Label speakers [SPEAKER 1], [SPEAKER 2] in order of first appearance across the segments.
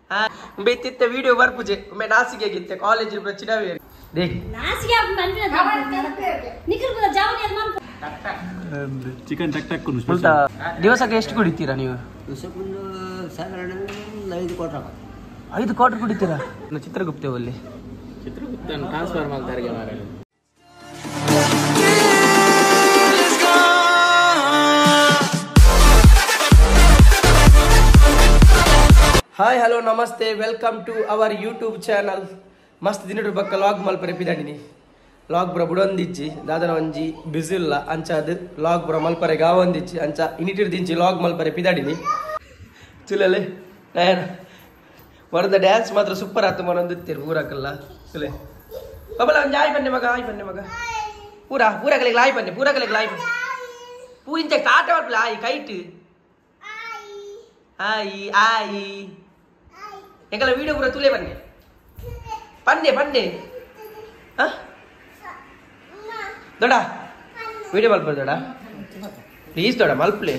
[SPEAKER 1] बेतित्ते video वर पूजे मैं नासिके गित्ते college में चिनावे देख
[SPEAKER 2] नासिके आप मन निकल बोला जाओ नहीं मन
[SPEAKER 3] चिकन टक टक कुनु
[SPEAKER 1] बोलता ದಿವಸಕ್ಕೆ ಎಷ್ಟು ಕುಡಿತೀರಾ ನೀವು
[SPEAKER 4] ದಿವಸಕ್ಕೊಂದು ಸಾಧಾರಣ 5 ಕ್ವಾರ್ಟರ್
[SPEAKER 1] 5 ಕ್ವಾರ್ಟರ್ ಕುಡಿತೀರಾ ಚಿತ್ರಗುಪ್ತ ಅಲ್ಲಿ
[SPEAKER 3] ಚಿತ್ರಗುಪ್ತ ಟ್ರಾನ್ಸ್ಫರ್ ಮಾಡ್ತಾರೆ ಮಾರಾಯ
[SPEAKER 1] हाय हेलो नमस्ते welcome to our YouTube channel मस्त दिन बक्क लाग मल्परे पिदाडिनी लाग ब्र बुडंदिच्ची दादन ಒಂಜಿ ಬಿಸಿ ಇಲ್ಲ ಅಂಚಾದ ಲಾಗ್ ಬ್ರ ಮಲ್ಪರೆ ಗಾವಂದಿಚ್ಚಿ ಅಂಚ ಇನಿಟಿರ್ ದಿಂಚಿ ಲಾಗ್ ಮಲ್ಪರೆ ಪಿದಾಡಿನಿ ಚುಲಲೆ ನಾನು ವರದ ಡ್ಯಾನ್ಸ್ ಮಾತ್ರ ಸೂಪರ್ ಆತು ಮನೊಂದಿತ್ತೀರಿ ಪೂರಕಲ್ಲ ಚುಲೆ ಬಬಲ ಒಂಜಿ ಆಯ್ ಬನ್ನೆ ಮಗ ಪೂರಕಲೆಗೆ ಲಾಯ್ ಬನ್ನೆ ಪೂರಿಂಚ ಕಾಟ ಮಾಡ್ಲ ಆಯ್ ಕೈಟ್ ಆಯ್ ಎಂಕಲ ವಿಡಿಯೋ ಪೂರ ತುಲೆ ಪನ್ನೆ ದೊಡ ವಿಡಿಯೋ ಮಲ್ಪರ ದೊಡ ಪ್ಲೀಸ್ ದೊಡ ಮಲ್ಪಲೆ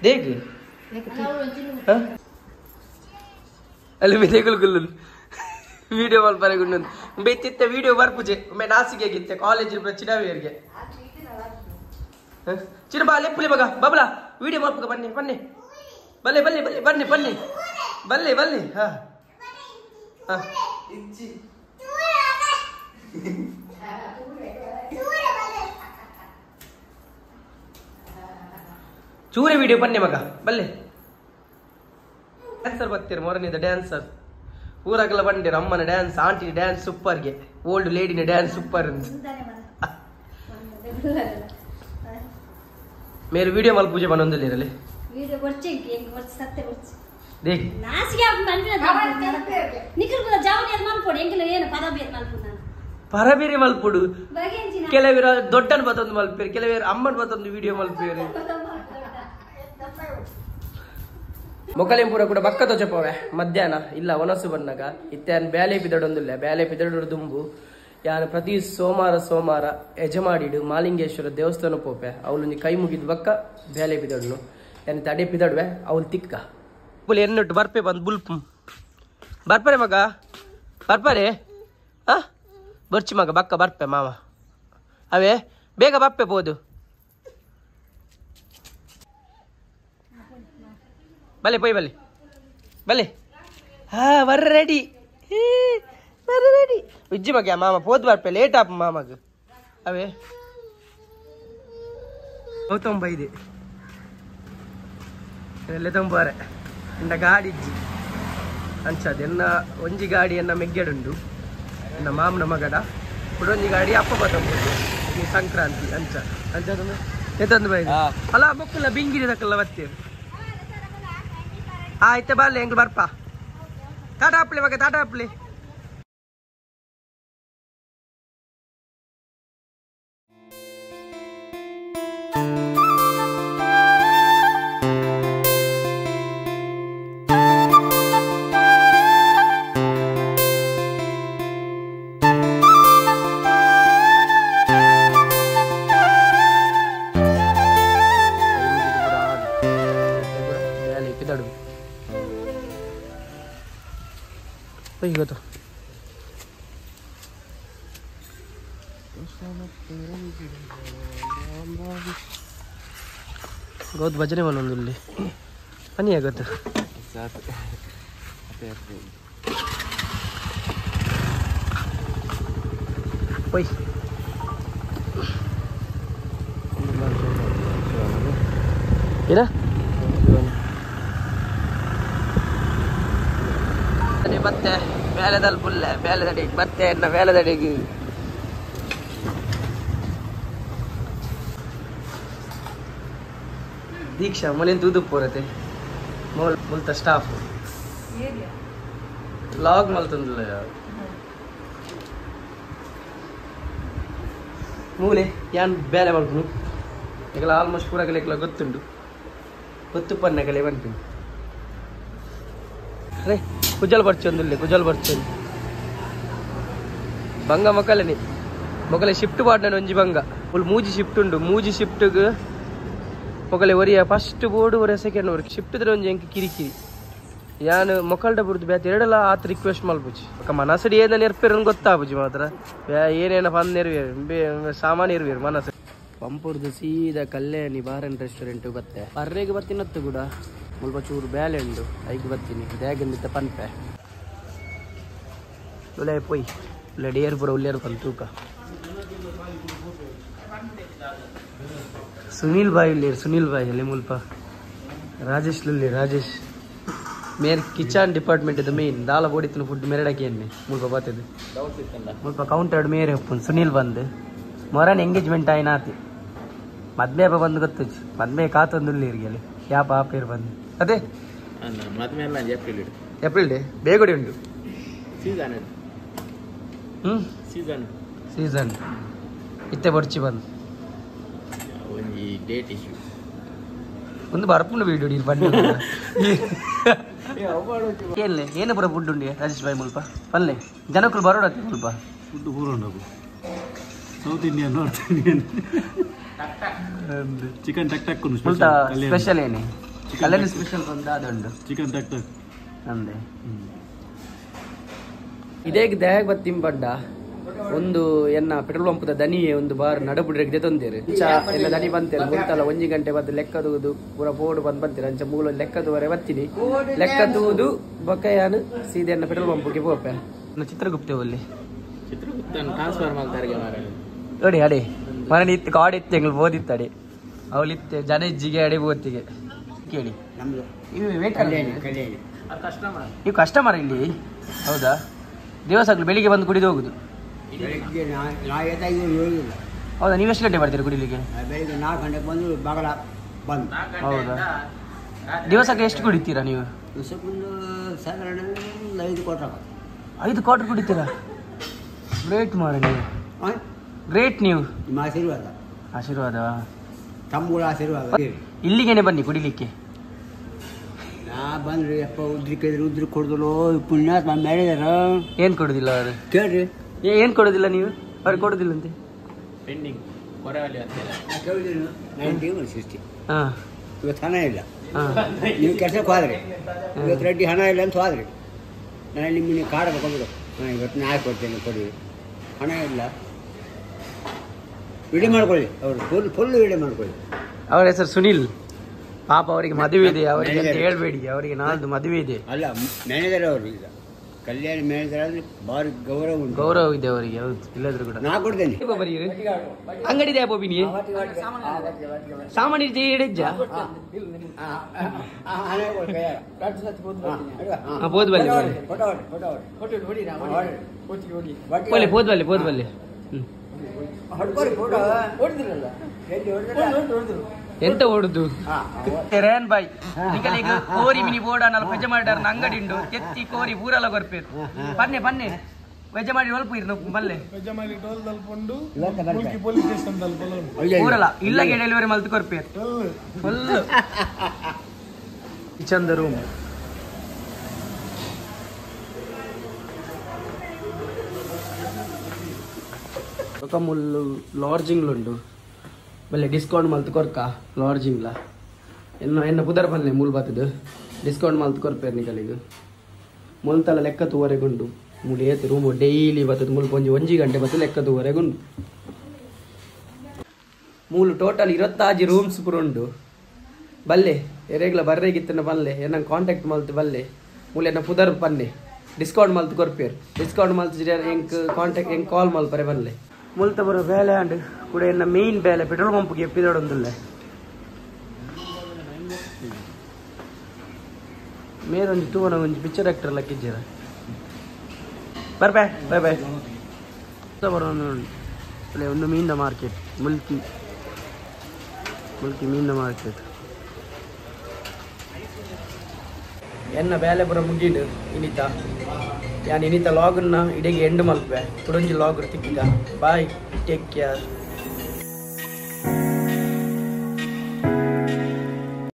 [SPEAKER 1] ದೇख ಅಲ್ಲಿ ಬಿದೇಗುಲ್ ಗುಲ್ಲು ವಿಡಿಯೋ ಮಲ್ಪರೆ ಗುಂಡು ಬೇತಿತ್ತೆ ವಿಡಿಯೋ ಬರ್ಪುಜೆ ಮೆ ನಾಸಿಗೆ ಗಿತ್ತೆ ಕಾಲೇಜ್ ಚಿಡಾವೇರ್ಗೆ ಚಿರಬಾ ಲೆಪ್ಪುಲಿ ಮಗ ಬಬಲ ವಿಡಿಯೋ ಮಲ್ಪಕ ಬನ್ನಿ ಬಲ್ಲೆ ಹಾ ಚೂರೆ ವಿಡಿಯೋ ಬನ್ನಿ ಮಗ ಬಲ್ಲೆ ಡ್ಯಾನ್ಸರ್ ಬರ್ತೀರಿ ಮೊರನಿಂದ ಡ್ಯಾನ್ಸರ್ ಊರಾಗೆಲ್ಲ ಬಂದಿರ ಅಮ್ಮನ ಡ್ಯಾನ್ಸ್ ಆಂಟಿ ಡ್ಯಾನ್ಸ್ ಸೂಪರ್ಗೆ ಓಲ್ಡ್ ಲೇಡಿನ ಡ್ಯಾನ್ಸ್ ಸೂಪರ್ ಅಂತ मेरे वीडियो मल पूजे बनोंदले इरले
[SPEAKER 2] वीडियो ಬರ್ಚೆ ಎಂಗ್ ವರ್ಷ ಸತ್ತೆ ಬರ್ಚೆ
[SPEAKER 1] देख
[SPEAKER 2] ನಾಸಿಗೆ आप मन निकल बोला जाओ नहीं मन पड़े ಎಂಗಲ ಏನು ಪದ ಬೇರೆ ಮಲ್ಪುನ
[SPEAKER 1] ಪರಬೇರೆ ಮಲ್ಪುಡು
[SPEAKER 2] ಬಗೆಂಚಿನ
[SPEAKER 1] ಕೆಲವರ ದೊಡ್ಡನ ಬತ್ತೊಂದು ಮಲ್ಪೇರು ಕೆಲವರ ಅಮ್ಮನ ಬತ್ತೊಂದು ವಿಡಿಯೋ ಮಲ್ಪೇರು ಮೊಕಲೆಂ ಪೂರ ಕೂಡ ಬಕ್ಕ ತೊಚಪವೆ ಮಧ್ಯಾಹ್ನ ಇಲ್ಲ ಒನಸು ಬನ್ನಗ ಇತ್ತೇನ್ ಬ್ಯಾಲೆ ಪಿದಡೊಂದಿಲ್ಲ ಬ್ಯಾಲೆ ಪಿದಡೊಡು ದುಂಬು ಯಾರು ಪ್ರತಿ ಸೋಮವಾರ ಯಜಮಾಡಿಡು ಮಾಲಿಂಗೇಶ್ವರ ದೇವಸ್ಥಾನ ಪೋಪೆ ಅವಳು ಕೈ ಮುಗಿದ್ ಬಕ್ಕ ಬೇಲೆ ಬಿದಡ್ನು ಏನು ತಡೆ ಪಿದಡ್ವೆ ಅವಳು ತಿಕ್ಕ ಬುಲ್ ಎನ್ನೊಟ್ಟು ಬರ್ಪೆ ಬಂದು ಬುಲ್ಪ್ ಬರ್ಪರೆ ಮಗ ಬರ್ಪರೆ ಬರ್ಚಿ ಮಗ ಬಕ್ಕ ಬರ್ಪೆ ಮಾವ ಅವೇ ಬೇಗ ಬಪ್ಪೆ ಬೋದು ಬಲೆ ಪೊಯ್ ಬಲೆ ವರ್ ರೆಡಿ विज्जी मग मामा पोत बार पे लेट आप मामा ग अवे गौतम भाई दे लेतम बारे इंद गाड़ी इज्जी अंचा देन्न ಒಂಜಿ ಗಾಡಿಯನ್ನ ಮೆಗ್ಗೆಡುಂಡು ಇಂದ ಮಾಮನ ಮಗಡ ಪುಡೊಂಜಿ ಗಾಡಿ ಅಪ್ಪ ಬತ್ತಂಬುದು ಈ ಸಂಕ್ರಾಂತಿ ಅಂಚ ಎತ್ತಂದು ಬೈ ಅಲ್ಲ ಬೊಕ್ಕಲ ಬಿಂಗಿರಿ ದಕ್ಕಲ್ಲ ಬತ್ತೆ ಆಯ್ತು ಬಾಲೆ ಎಂಗ್ ಬರ್ಪ ಟಾಟಾ ಅಪ್ಲೆ तो बहुत भजने बनोंदुल्ली पनी आगत ओय इरा अरे बत्ते ಬೇಲೆದಲ್ ಪುಲ್ಲ ಬೇಲೆದಡಿಗೆ ಬತ್ತೆ ಎನ್ನ ಬೇಲೆದಡಿಗೆ ದೀಕ್ಷಾ ಮೊಲಿನ್ ತೂದು ಪೋರತೆ ಮುಲ್ತ ಸ್ಟಾಫ್ ಲಾಗ್ ಮಲ್ತಂದಿಲ್ಲ ಯಾರು ಮೂಲೆ ಯಾನ್ ಬೇಲೆ ಮಲ್ಪನು ಈಗಲ ಆಲ್ಮೋಸ್ಟ್ ಪೂರ ಕಲೆಕ್ಲ ಗೊತ್ತು ಪನ್ನ ಕಲೆ ಬಂತು ಅರೆ ಕುಜಲ್ ಬರ್ಚೊಂದು ಬಂಗ ಮೊಕಲೆ ಶಿಫ್ಟ್ ಪಾಡ್ನ ಒಂಜಿ ಬಂಗ ಫುಲ್ ಮೂಜಿ ಶಿಫ್ಟ್ ಉಂಡು ಮೂಜಿ ಶಿಫ್ಟ್ಗೆ ಮೊಕಲೆ ಒರಿಯ ಫಸ್ಟ್ ಬೋರ್ಡ್ ಒರೆ ಸೆಕೆಂಡ್ ವರ್ಕ್ ಶಿಫ್ಟ್ ಒಂಜಿ ಎಂಕ್ ಕಿರಿಕಿರಿ ಯಾನು ಮೊಕಲ್ಡ ಬುಡ್ದು ಬ್ಯಾತ್ ಎರಡೆಲ್ಲ ಆತ ರಿಕ್ವೆಸ್ಟ್ ಮಲ್ಪುಜಿ ಅಕ್ಕ ಮನಸ್ಸಡಿ ಏನ ನೆರ್ಪೇರನ್ ಗೊತ್ತಾಪುಜಿ ಮಾತ್ರ ಏನೇನ ಬಂದ್ ನೆರವೇರು ಸಾಮಾನು ಇರ್ವೇರು ಮನಸ್ಸು ಪಂಪುರ್ದು ಸೀದಾ ಕಲ್ಯಾಣಿ ಬಾರ್ ಅಂಡ್ ರೆಸ್ಟೋರೆಂಟ್ ಬತ್ತೆ ಬರ್ರೆಗೆ ಬರ್ತೀನತ್ತು ಕೂಡ ಸ್ವಲ್ಪ ಚೂರು ಬೇಲೆ ಉಂಡು ಐಗೆ ಬರ್ತೀನಿ ಬ್ಯಾಗಿಂದ ಪನ್ಪೆ ಉಲೆ ಪೊಯ್ ಉಲೆ ಡೇರ್ ಪುರ ಉಲ್ಲೇರು ಪನ್ ತೂಕ ಸುನೀಲ್ ಬಾಯ್ ಇಲ್ಲಿ ಸುನೀಲ್ ಬಾಯ್ ಅಲ್ಲಿ ಮುಲ್ಪ ರಾಜೇಶ್ ಲುಲ್ಲಿ ರಾಜೇಶ್ ಮೇನ್ ಕಿಚನ್ ಡಿಪಾರ್ಟ್ಮೆಂಟ್ ಇದು ಮೇನ್ ದಾಲ ಬೋಡಿತ್ತಿನ ಫುಡ್ ಮೆರಡಕ್ಕೆ ಎಣ್ಣೆ ಮುಲ್ಪ ಬರ್ತದೆ ಮುಲ್ಪ ಕೌಂಟರ್ಡ್ ಮೇರೆ ಒಪ್ಪುನ್ ಸುನೀಲ್ ಬಂದು ಮೊರನ್ ಎಂಗೇಜ್ಮೆಂಟ್ ಆಯ್ನಾತಿ ಮದ್ವೆ ಹಬ್ಬ ಬಂದು ಗೊತ್ತುಚ್ಚು ಮದ್ವೆ ಕಾತೊಂದುಲ್ಲಿ ಇರ್ಗಲಿ ಯಾಪ ಆಪೇರು ಬಂದು ಅದೇ
[SPEAKER 3] ಮದ್ವೆ ಎಲ್ಲ ಏಪ್ರಿಲ್
[SPEAKER 1] ಏಪ್ರಿಲ್ ಡೇ ಬೇಗಡೆ ಉಂಟು
[SPEAKER 3] ಸೀಸನ್ ಸೀಸನ್
[SPEAKER 1] ಸೀಸನ್ ಇತ್ತೆ ಬರ್ಚಿ ಬಂದು
[SPEAKER 3] ಒಂಜಿ ಡೇಟ್ ಇಶ್ಯೂ
[SPEAKER 1] ಒಂದು ಬರ್ಪುಂಡು ವೀಡಿಯೋ ನೀರು ಬಂದು ಏನ್ಲೆ ಏನು ಪುರ ಫುಡ್ ಉಂಡಿ ರಾಜೇಶ್ ಬಾಯ್ ಮುಲ್ಪ ಪಲ್ಲೆ ಜನಕ್ಕಳು ಬರೋಡತ್ತೆ ಮುಲ್ಪ
[SPEAKER 3] ಫುಡ್ ಪೂರ ಉಂಡವು South Indian North Indian chicken ಟಕ್ ಟಕ್
[SPEAKER 1] ಮುಲ್ತ ಸ್ಪೆಷಲ್ ಏನೇ ಕಲ್ಯಾಣಿ ಸ್ಪೆಷಲ್ ಬಂದ ಅದುಂಡು
[SPEAKER 3] ಚಿಕನ್ ಟಕ್ ಟಕ್
[SPEAKER 1] ಅಂದೆ ಇದೇ ದೇಹಕ್ಕೆ ಬತ್ತಿಂ ಪಡ್ಡ ಒಂದು ಎನ್ನ ಪೆಟ್ರೋಲ್ ಪಂಪದ ದನಿ ಒಂದು ಬಾರ್ ನಡಬುಡ್ರೆಗೆ ತೊಂದೇರು ಎಲ್ಲ ದನಿ ಬಂತೇನೆ ಮುಂತಲ್ಲ 1 ಗಂಟೆ ಬಂದು ಲೆಕ್ಕ ತೂದು ಪೂರ ಬೋರ್ಡ್ ಬಂತೀರ ಅಂಚ ಮೂಲ ಲೆಕ್ಕದವರೆ ಬರ್ತೀನಿ ಲೆಕ್ಕ ತೂದು ಬೊಕ್ಕಯಾನು ಸೀದೆ ಎನ್ನ ಪೆಟ್ರೋಲ್ ಪಂಪ್ಗೆ ಹೋಪೆ ಚಿತ್ರಗುಪ್ತೆ ಅಲ್ಲಿ
[SPEAKER 3] ಚಿತ್ರಗುಪ್ತನ ಟ್ರಾನ್ಸ್ಫರ್ ಮಾಡ್ತಾರೆ
[SPEAKER 1] ನೋಡಿ ಅಡೆ ಮನೆ ಇತ್ತು ಕಾಡ್ ಇತ್ತು ಎಂಗ್ಳು ಓದಿತ್ತಡೆ ಅವಳಿತ್ತೆ ಜನ ಇಜ್ಜಿಗೆ ಅಡೆ ಓದ್ತಿಗೆ ಕೇಳಿ
[SPEAKER 4] ನಮ್ದು
[SPEAKER 1] ಇವು
[SPEAKER 4] ಕಲ್ಯಾಣಿ ಕಲ್ಯಾಣಿ
[SPEAKER 1] ನೀವು ಕಸ್ಟಮರ್ ಇಲ್ಲಿ ಹೌದಾ ದಿವಸಗಳು ಬೆಳಿಗ್ಗೆ ಬಂದು ಕುಡಿದು ಹೋಗುದು
[SPEAKER 4] ಬೆಳಿಗ್ಗೆ ನಾ ಎದ್ದಾಗಿ ಹೋಗಿಲ್ಲ
[SPEAKER 1] ಹೌದಾ ನೀವು ಎಷ್ಟು ಗಂಟೆ ಬರ್ತೀರಿ ಕುಡಿಲಿಕ್ಕೆ
[SPEAKER 4] ಬೆಳಿಗ್ಗೆ 4 ಗಂಟೆಗೆ ಬಂದು ಬಾಗಲ ಬಂದು
[SPEAKER 1] ಹೌದಾ ದಿವಸಕ್ಕೆ ಎಷ್ಟು ಕುಡಿತೀರಾ ನೀವು
[SPEAKER 4] ದಿವಸಕ್ಕೊಂದು ಸಾಧಾರಣ 5 ಕೊಟ್ಟ
[SPEAKER 1] 5 ಕ್ವಾರ್ಟರ್ ಕುಡಿತೀರಾ ಗ್ರೇಟ್ ಮಾರ ನೀವು ಗ್ರೇಟ್ ನೀವು
[SPEAKER 4] ನಿಮ್ಮ ಆಶೀರ್ವಾದ
[SPEAKER 1] ಆಶೀರ್ವಾದ
[SPEAKER 4] ತಮ್ಮಗಳ ಆಶೀರ್ವಾದ
[SPEAKER 1] ಇಲ್ಲಿಗೇನೆ ಬನ್ನಿ ಕುಡಿಲಿಕ್ಕೆ
[SPEAKER 4] ನಾ ಬಂದ್ರಿ ಅಪ್ಪ ಉದ್ರಿಕೆ ಕೊಡ್ದಲು ಪುಣ್ಯಾತ್ಮ ಮಾಡಿದಾರ
[SPEAKER 1] ಏನು ಕೊಡೋದಿಲ್ಲ ಅವರು
[SPEAKER 4] ಕೇಳ್ರಿ
[SPEAKER 1] ಏನು ಕೊಡೋದಿಲ್ಲ ನೀವು ಅವ್ರಿಗೆ ಕೊಡೋದಿಲ್ಲ ಅಂತೆ
[SPEAKER 3] ಪೆಂಡಿಂಗ್ ಕೊರವಲ್ಲಿ
[SPEAKER 4] ಕೇಳಿದ್ರು 1960
[SPEAKER 1] ಹಾಂ
[SPEAKER 4] ಇವತ್ತು ಹಣ ಇಲ್ಲ
[SPEAKER 1] ಹಾಂ
[SPEAKER 4] ನೀವು ಕೆಲಸಕ್ಕೆ ಹೋದ್ರಿ ಇವತ್ತು ರೆಡ್ಡಿ ಹಣ ಇಲ್ಲ ಅಂತ ಹೋದ್ರಿ ನಾನು ನಿಮ್ಮನ್ನ ಕಾಡಬೇಕು ನಾನು ಇವತ್ತು ನಾ ಕೊಡ್ತೇನೆ ಕೊಡಿ ಹಣ ಇಲ್ಲ ವಿಡಿಯೋ ಮಾಡ್ಕೊಳ್ಳಿ ಅವರು ಫುಲ್ ವಿಡಿಯೋ ಮಾಡ್ಕೊಳ್ಳಿ
[SPEAKER 1] ಅವ್ರ ಹೆಸರು ಸುನಿಲ್ ಪಾಪ ಅವರಿಗೆ ಮದುವೆ ಇದೆ ಅವರಿಗೆ ಅಂತ ಹೇಳ್ಬೇಡಿ ಅವರಿಗೆ ನಾಳ್ದು ಮದುವೆ ಇದೆ
[SPEAKER 4] ಅಲ್ಲ ಮ್ಯಾನೇಜರ್ ಅವರು ಈಗ ಕಲ್ಯಾಣಿ ಮ್ಯಾನೇಜರ್ ಆದ್ರೆ ಭಾರಿ ಗೌರವ ಉಂಟು
[SPEAKER 1] ಗೌರವ ಇದೆ ಅವರಿಗೆ ಹೌದು ಇಲ್ಲದ್ರು ಕೂಡ
[SPEAKER 4] ನಾ ಕೊಡ್ತೇನೆ
[SPEAKER 1] ಅಂಗಡಿ ಇದೆ ಬೋಬಿನಿ ಸಾಮಾನ್ಯ ಹಿಡಿಜ್ಜ ಬೋದ್ಬಲ್ಲಿ ಬೋದ್ಬಲ್ಲಿ ಬೋದ್ಬಲ್ಲಿ ಎಂತ ಓಡುದು ರೇನ್ ಬಾಯ್ ನಿಕಲಿಗೆ ಕೋರಿ ಮಿನಿ ಬೋರ್ಡ್ ಅನ್ನಲ್ಲ ಪೆಜ ಮಾಡಿದಾರ ಅಂಗಡಿ ಉಂಡು ಎತ್ತಿ ಕೋರಿ ಊರೆಲ್ಲ ಗೊರ್ಪೇರು ಪನ್ನೆ ಪನ್ನೆ ವೆಜ ಮಾಡಿ ಒಲ್ಪ ಇರ್ ಬಲ್ಲೆ ಊರಲ್ಲ ಇಲ್ಲಗೆ ಡೆಲಿವರಿ ಮಲ್ತು ಕೊರ್ಪೇರು ಫುಲ್ ಚಂದ ರೂಮ್ ఒక ముళ్ళు లాడ్జింగ్లు ఉండు మళ్ళీ డిస్కౌంట్ మల్తు కొరక లాడ్జింగ్లా ಎನ್ನ ಪುದರ್ ಬಲ್ಲೆ ಮೂಲ್ ಬತ್ತದು ಡಿಸ್ಕೌಂಟ್ ಮಲ್ತು ಕೊರ್ಪೇರು ನಿಕಲಿಗೆ ಮುಲ್ತಲ್ಲ ಲೆಕ್ಕ ತೂವರೆಗುಂಡು ಮೂಲು ಏತು ರೂಮು ಡೈಲಿ ಬತ್ತದು ಮುಲ್ಪ ಒಂಜಿ ಗಂಟೆ ಬತ್ತು ಲೆಕ್ಕ ತೂವರೆಗುಂಡು ಮೂಲು ಟೋಟಲ್ 26 ರೂಮ್ಸ್ ಪುರ ಉಂಡು ಬಲ್ಲೆ ಎರೆಗ್ಲ ಬರ್ರೆಗಿತ್ತನ ಬಲ್ಲೆ ಎನ್ನ ಕಾಂಟ್ಯಾಕ್ಟ್ ಮಲ್ತು ಬಲ್ಲೆ ಮೂಲು ಎನ್ನ ಪುದರ್ ಪನ್ನೆ ಡಿಸ್ಕೌಂಟ್ ಮಲ್ತು ಕೊರ್ಪೇರು ಡಿಸ್ಕೌಂಟ್ ಮಲ್ತು ಎಂಕ್ ಕಾಂಟ್ಯಾಕ್ಟ್ ಎಂಕ್ ಕಾಲ್ ಮಲ್ಪರೆ ಬಲ್ಲೆ ಮುಲ್ತ ಬರೋ ಬೇಲೆ ಅಂಡ್ ಕೂಡ ಎನ್ನ ಮೇನ್ ಬೇಲೆ ಪೆಟ್ರೋಲ್ ಪಂಪ್ಗೆ ಎಪ್ಪಿದೊಡೊಂದುಲ್ಲೆ ಮೇರೊಂದು ತೂವನ ಒಂಜಿ ಪಿಕ್ಚರ್ ಆಕ್ಟರ್ ಲಕ್ಕಿಜ್ಜರ ಬರ್ಬೇ ಬೈ ಬೈ ಬರೋನು ಒಂದು ಮೀನಿನ ಮಾರ್ಕೆಟ್ ಮುಲ್ಕಿ ಮೀನಿನ ಮಾರ್ಕೆಟ್ ಎನ್ನ ಬೇಲೆ ಬರೋ ಮುಗಿಡು ಇನಿತ ಯಾನ್ ಇನಿತ ಲಾಗನ್ನ ಇಡೀಗೆ ಎಂಡ್ ಮಲ್ಪೆ ಕುಡೊಂಜಿ ಲಾಗ್ ತಿಕ್ಕಿದ ಬಾಯ್ ಟೇಕ್ ಕೇರ್.